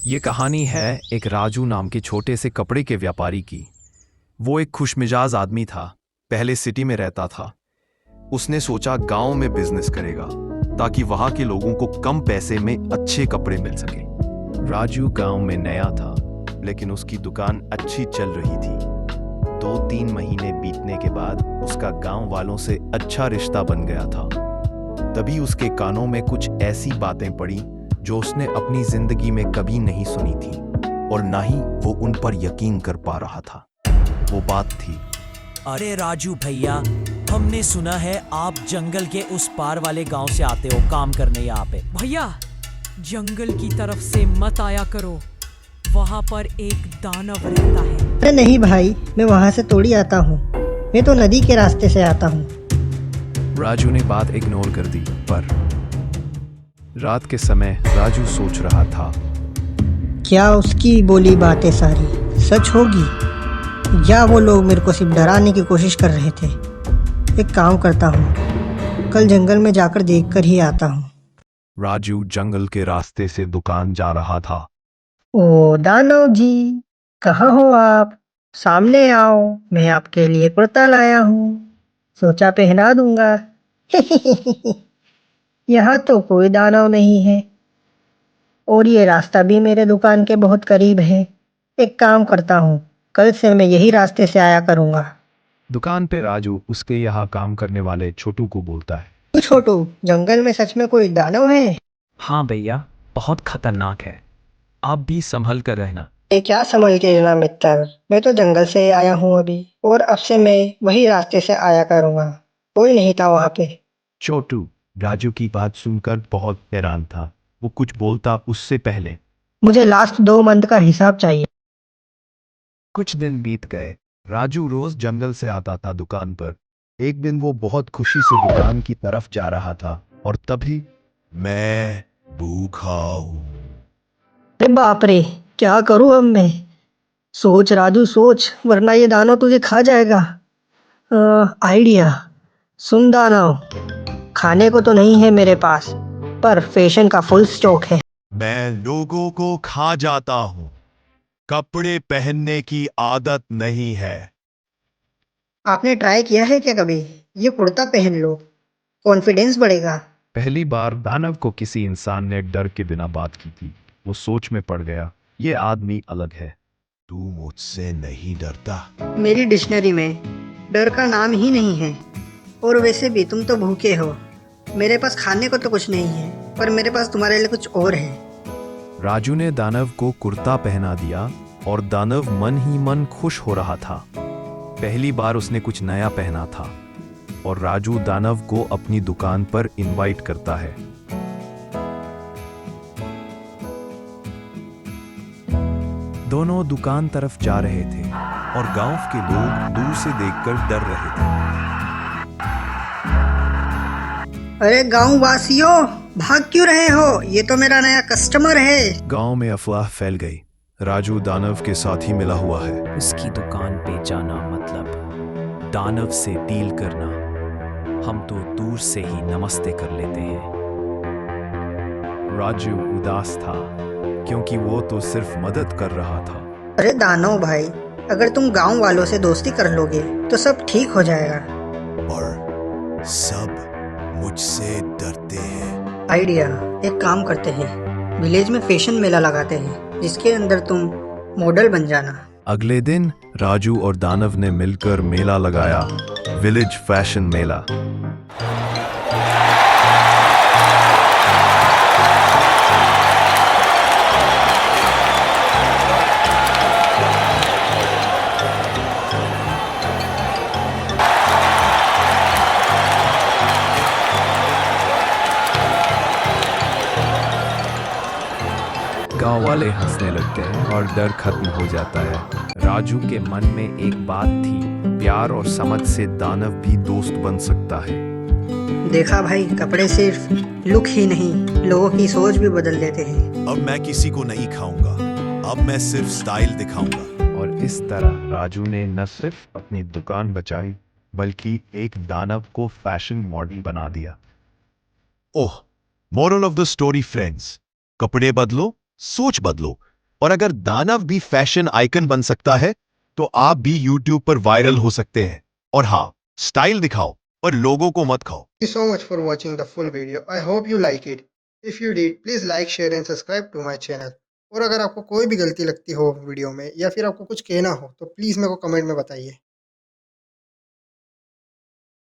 ये कहानी है एक राजू नाम के छोटे से कपड़े के व्यापारी की। वो एक खुशमिजाज आदमी था। पहले सिटी में रहता था। उसने सोचा गांव में बिजनेस करेगा ताकि वहां के लोगों को कम पैसे में अच्छे कपड़े मिल सके। राजू गांव में नया था, लेकिन उसकी दुकान अच्छी चल रही थी। 2-3 महीने बीतने के बाद उसका गांव वालों से अच्छा रिश्ता बन गया था। तभी उसके कानों में कुछ ऐसी बातें पड़ी जो उसने अपनी जिंदगी में कभी नहीं सुनी थी, और ना ही वो उन पर यकीन कर पा रहा था। वो बात थी, अरे राजू भैया, हमने सुना है आप जंगल के उस पार वाले गांव से आते हो काम करने यहाँ पे। भैया, जंगल की तरफ से मत आया करो, वहाँ पर एक दानव रहता है। अरे नहीं भाई, मैं वहाँ से थोड़ी आता हूँ। मैं तो नदी के रास्ते से आता हूँ। राजू ने बात इग्नोर कर दी। पर रात के समय राजू सोच रहा था, क्या उसकी बोली बातें सारी सच होगी, या वो लोग मेरे को सिर्फ डराने की कोशिश कर रहे थे। एक काम करता हूँ, कल जंगल में जाकर देखकर ही आता हूँ। राजू जंगल के रास्ते से दुकान जा रहा था। ओ दानव जी, कहाँ हो आप? सामने आओ, मैं आपके लिए कुर्ता लाया हूँ, सोचा पहना दूंगा। यहाँ तो कोई दानव नहीं है, और ये रास्ता भी मेरे दुकान के बहुत करीब है। एक काम करता हूँ, कल से मैं यही रास्ते से आया करूँगा। दुकान पे राजू उसके यहाँ काम करने वाले छोटू को बोलता है, तो छोटू, जंगल में सच में कोई दानव है? हाँ भैया, बहुत खतरनाक है, आप भी संभल कर रहना। ये क्या समझ के लेना मित्र, मैं तो जंगल से आया हूँ अभी, और अब से मैं वही रास्ते से आया करूँगा। कोई नहीं था वहाँ पे। छोटू राजू की बात सुनकर बहुत हैरान था। वो कुछ बोलता उससे पहले मुझे लास्ट 2 मंथ का हिसाब चाहिए। कुछ दिन बीत गए। राजू रोज जंगल से आता था दुकान पर। एक दिन वो बहुत खुशी से दुकान की तरफ जा रहा था, और तभी, मैं भूखा हूँ। अरे बाप रे, क्या करूँ अब मैं? सोच राजू सोच, वरना ये दानव तुझे खा जाएगा। आइडिया, सुन दानव, खाने को तो नहीं है मेरे पास, पर फैशन का फुल स्टॉक है। मैं लोगों को खा जाता हूं, कपड़े पहनने की आदत नहीं है। आपने ट्राई किया है क्या कभी? ये कुर्ता पहन लो, कॉन्फिडेंस बढ़ेगा। पहली बार दानव को किसी इंसान ने डर के बिना बात की थी। वो सोच में पड़ गया, ये आदमी अलग है। तू मुझसे नहीं डरता? मेरी डिक्शनरी में डर का नाम ही नहीं है। और वैसे भी तुम तो भूखे हो। मेरे पास खाने को तो कुछ नहीं है, पर मेरे पास तुम्हारे लिए कुछ और है। राजू ने दानव को कुर्ता पहना दिया, और दानव मन ही मन खुश हो रहा था। पहली बार उसने कुछ नया पहना था। और राजू दानव को अपनी दुकान पर इनवाइट करता है। दोनों दुकान तरफ जा रहे थे, और गांव के लोग दूर से देखकर डर रहे थे। अरे गांव वासियों, भाग क्यों रहे हो? ये तो मेरा नया कस्टमर है। गांव में अफवाह फैल गई, राजू दानव के साथ ही मिला हुआ है। उसकी दुकान पे जाना मतलब दानव से डील करना। हम तो दूर से ही नमस्ते कर लेते हैं। राजू उदास था, क्योंकि वो तो सिर्फ मदद कर रहा था। अरे दानव भाई, अगर तुम गांव वालों से दोस्ती कर लोगे तो सब ठीक हो जाएगा। पर सब मुझसे डरते हैं। आइडिया, एक काम करते हैं, विलेज में फैशन मेला लगाते हैं, जिसके अंदर तुम मॉडल बन जाना। अगले दिन राजू और दानव ने मिलकर मेला लगाया, विलेज फैशन मेला। गांव वाले हंसने लगते हैं और डर खत्म हो जाता है। राजू के मन में एक बात थी, प्यार और समझ से दानव भी दोस्त बन सकता है। देखा भाई, कपड़े सिर्फ लुक ही नहीं, लोगों की सोच भी बदल देते हैं। अब मैं किसी को नहीं खाऊंगा, अब मैं सिर्फ स्टाइल दिखाऊंगा। और इस तरह राजू ने न सिर्फ अपनी दुकान बचाई, बल्कि एक दानव को फैशन मॉडल बना दिया। Oh, moral of the story friends, कपड़े बदलो, सोच बदलो, और अगर दानव भी फैशन आइकन बन सकता है तो आप भी YouTube पर वायरल हो सकते हैं। और हाँ, स्टाइल दिखाओ और लोगों को मत खाओ। Thank you so much for watching the full video. I hope you like it. If you did, please like, share and subscribe to my channel. और अगर आपको कोई भी गलती लगती हो वीडियो में या फिर आपको कुछ कहना हो तो प्लीज़ मेरे को कमेंट में बताइए।